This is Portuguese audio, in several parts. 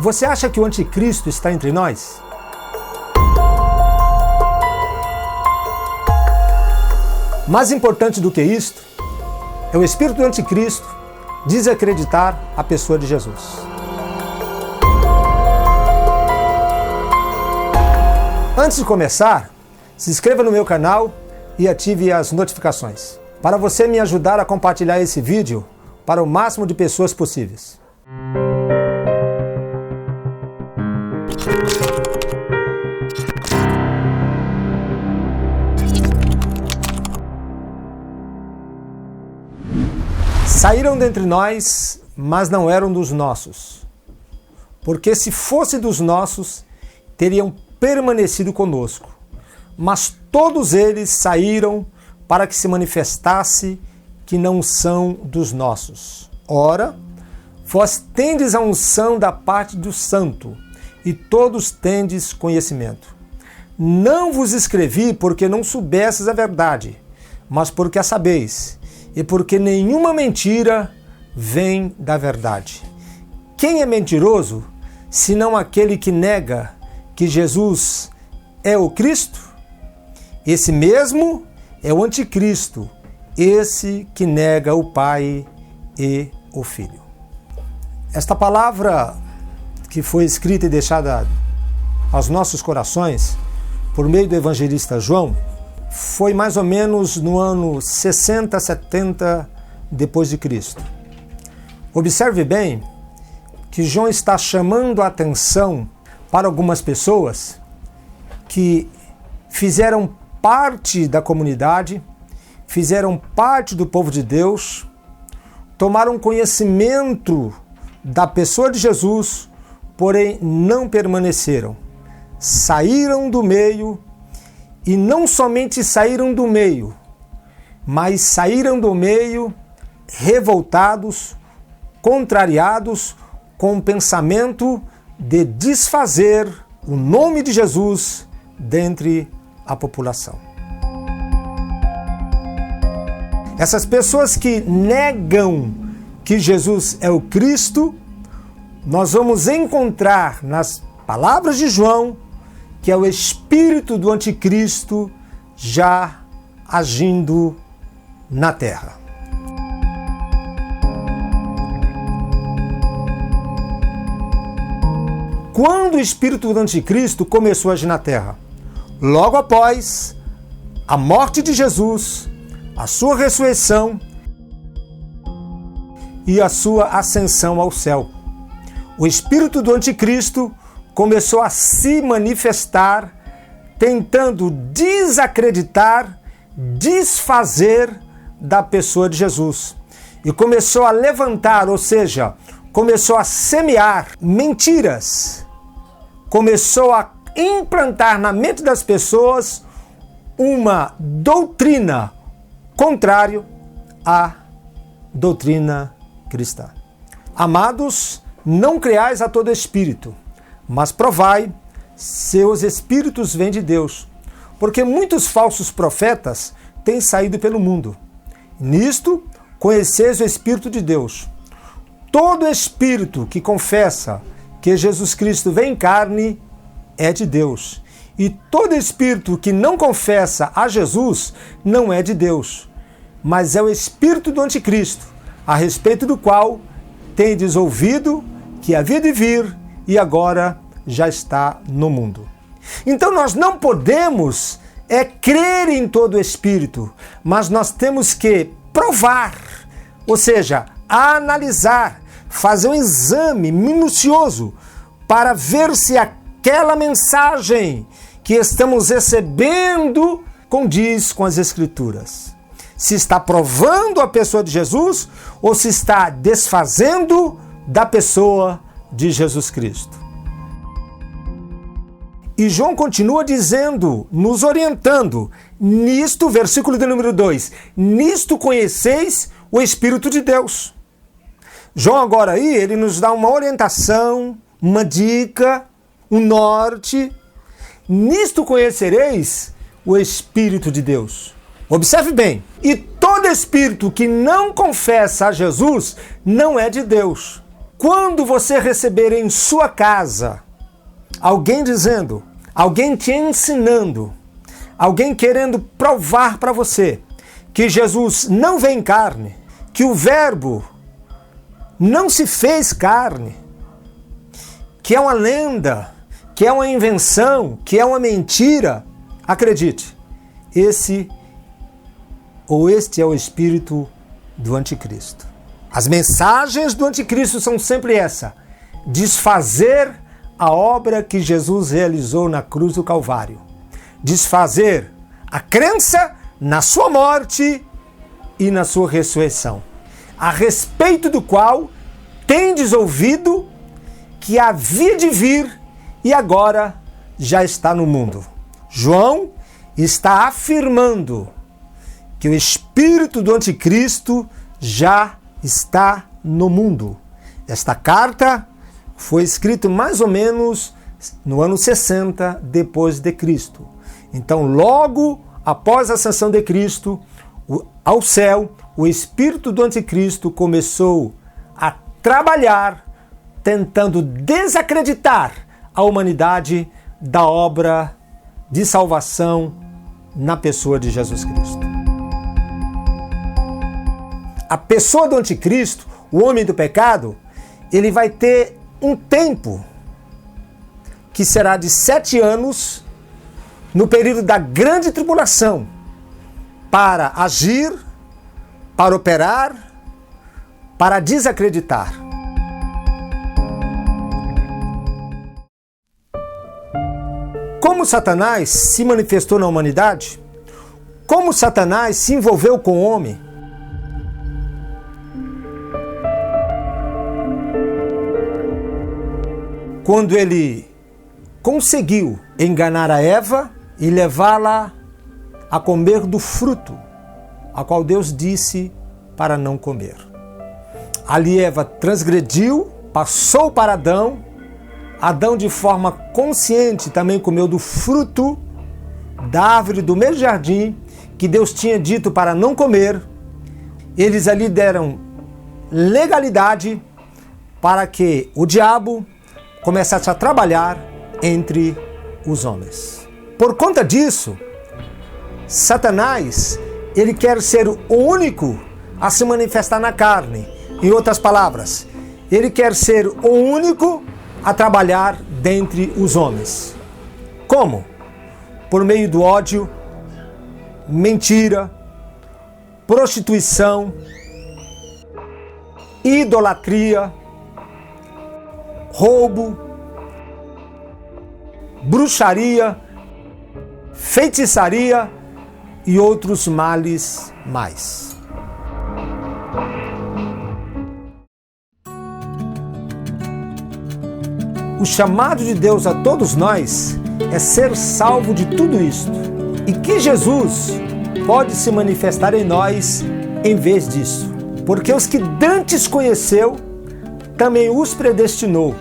Você acha que o anticristo está entre nós? Mais importante do que isto, é o espírito do anticristo desacreditar a pessoa de Jesus. Antes de começar, se inscreva no meu canal e ative as notificações, para você me ajudar a compartilhar esse vídeo para o máximo de pessoas possíveis. Saíram dentre nós, mas não eram dos nossos. Porque se fosse dos nossos, teriam permanecido conosco. Mas todos eles saíram para que se manifestasse que não são dos nossos. Ora, vós tendes a unção da parte do Santo, e todos tendes conhecimento. Não vos escrevi porque não soubesses a verdade, mas porque a sabeis, e porque nenhuma mentira vem da verdade. Quem é mentiroso, senão aquele que nega que Jesus é o Cristo? Esse mesmo é o anticristo, esse que nega o Pai e o Filho. Esta palavra que foi escrita e deixada aos nossos corações por meio do evangelista João foi mais ou menos no ano 60, 70 depois de Cristo. Observe bem que João está chamando a atenção para algumas pessoas que fizeram parte da comunidade, fizeram parte do povo de Deus, tomaram conhecimento da pessoa de Jesus, porém não permaneceram. Saíram do meio, e não somente saíram do meio, mas saíram do meio revoltados, contrariados, com o pensamento de desfazer o nome de Jesus dentre a população. Essas pessoas que negam que Jesus é o Cristo, nós vamos encontrar nas palavras de João que é o espírito do anticristo já agindo na terra. Quando o espírito do anticristo começou a agir na terra? Logo após a morte de Jesus, a sua ressurreição e a sua ascensão ao céu. O espírito do anticristo começou a se manifestar, tentando desacreditar, desfazer da pessoa de Jesus. E começou a levantar, ou seja, começou a semear mentiras. Começou a implantar na mente das pessoas uma doutrina contrária à doutrina cristã. Amados, não creais a todo espírito, mas provai se os espíritos vêm de Deus, porque muitos falsos profetas têm saído pelo mundo. Nisto, conheceis o Espírito de Deus. Todo espírito que confessa que Jesus Cristo vem em carne é de Deus. E todo espírito que não confessa a Jesus não é de Deus, mas é o espírito do anticristo, a respeito do qual tendes ouvido que havia de vir e agora já está no mundo. Então nós não podemos crer em todo espírito, mas nós temos que provar, ou seja, analisar, fazer um exame minucioso para ver se aquela mensagem que estamos recebendo condiz com as Escrituras. Se está provando a pessoa de Jesus ou se está desfazendo da pessoa de Jesus Cristo. E João continua dizendo, nos orientando, nisto, versículo de número 2, nisto conheceis o Espírito de Deus. João agora aí, ele nos dá uma orientação, uma dica, um norte. Nisto conhecereis o Espírito de Deus. Observe bem, e todo espírito que não confessa a Jesus não é de Deus. quando você receber em sua casa alguém dizendo, alguém te ensinando, alguém querendo provar para você que Jesus não veio em carne, que o Verbo não se fez carne, que é uma lenda, que é uma invenção, que é uma mentira, acredite, este é o espírito do anticristo. As mensagens do anticristo são sempre essa: desfazer a obra que Jesus realizou na cruz do Calvário, desfazer a crença na sua morte e na sua ressurreição, a respeito do qual tendes ouvido que havia de vir e agora já está no mundo. João está afirmando que o espírito do anticristo já está no mundo. Esta carta foi escrita mais ou menos no ano 60 depois de Cristo. Então, logo após a ascensão de Cristo ao céu, o espírito do anticristo começou a trabalhar tentando desacreditar a humanidade da obra de salvação na pessoa de Jesus Cristo. A pessoa do anticristo, o homem do pecado, ele vai ter um tempo que será de 7 anos no período da grande tribulação para agir, para operar, para desacreditar. Como Satanás se manifestou na humanidade? Como Satanás se envolveu com o homem? Quando ele conseguiu enganar a Eva e levá-la a comer do fruto, a qual Deus disse para não comer. Ali Eva transgrediu, passou para Adão. Adão, de forma consciente, também comeu do fruto da árvore do mesmo jardim que Deus tinha dito para não comer. Eles ali deram legalidade para que o diabo começasse a trabalhar entre os homens. Por conta disso, Satanás, ele quer ser o único a se manifestar na carne. Em outras palavras, ele quer ser o único a trabalhar dentre os homens. Como? Por meio do ódio, mentira, prostituição, idolatria, roubo, bruxaria, feitiçaria e outros males mais. O chamado de Deus a todos nós é ser salvo de tudo isto, e que Jesus pode se manifestar em nós em vez disso, porque os que dantes conheceu, também os predestinou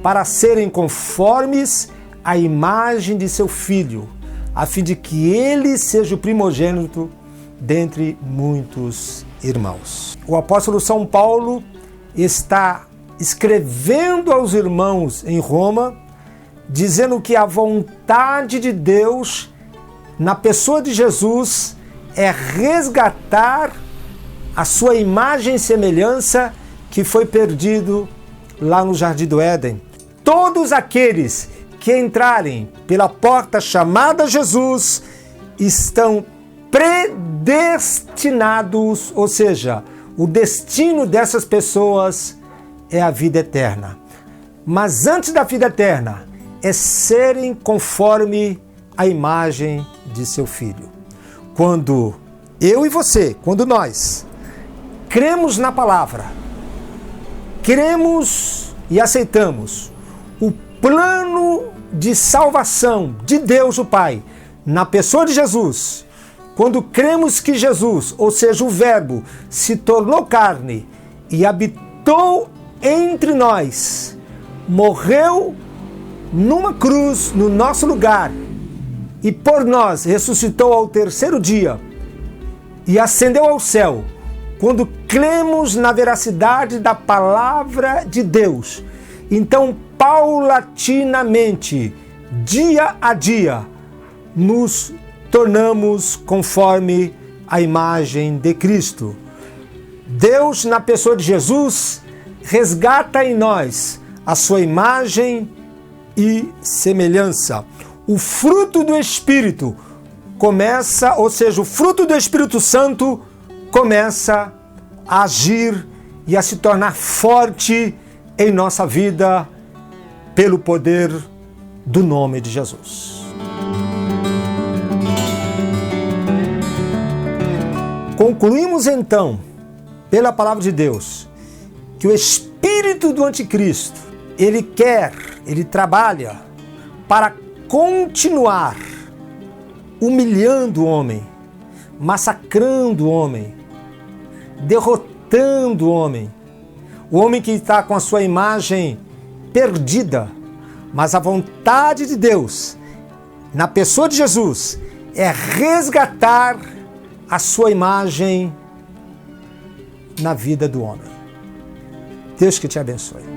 para serem conformes à imagem de seu Filho, a fim de que ele seja o primogênito dentre muitos irmãos. O apóstolo São Paulo está escrevendo aos irmãos em Roma, dizendo que a vontade de Deus na pessoa de Jesus é resgatar a sua imagem e semelhança que foi perdido lá no Jardim do Éden. Todos aqueles que entrarem pela porta chamada Jesus estão predestinados, ou seja, o destino dessas pessoas é a vida eterna. Mas antes da vida eterna, é serem conforme a imagem de seu Filho. Quando eu e você, quando nós cremos na palavra, cremos e aceitamos o plano de salvação de Deus o Pai na pessoa de Jesus, quando cremos que Jesus, ou seja, o Verbo, se tornou carne e habitou entre nós, morreu numa cruz no nosso lugar e por nós ressuscitou ao terceiro dia e ascendeu ao céu. Quando cremos na veracidade da palavra de Deus, então paulatinamente, dia a dia, nos tornamos conforme a imagem de Cristo. Deus, na pessoa de Jesus, resgata em nós a sua imagem e semelhança. O fruto do Espírito começa, ou seja, o fruto do Espírito Santo começa a agir e a se tornar forte em nossa vida pelo poder do nome de Jesus. Concluímos então, pela palavra de Deus, que o espírito do anticristo, ele trabalha para continuar humilhando o homem, massacrando o homem, derrotando o homem que está com a sua imagem perdida. Mas a vontade de Deus, na pessoa de Jesus, é resgatar a sua imagem na vida do homem. Deus que te abençoe.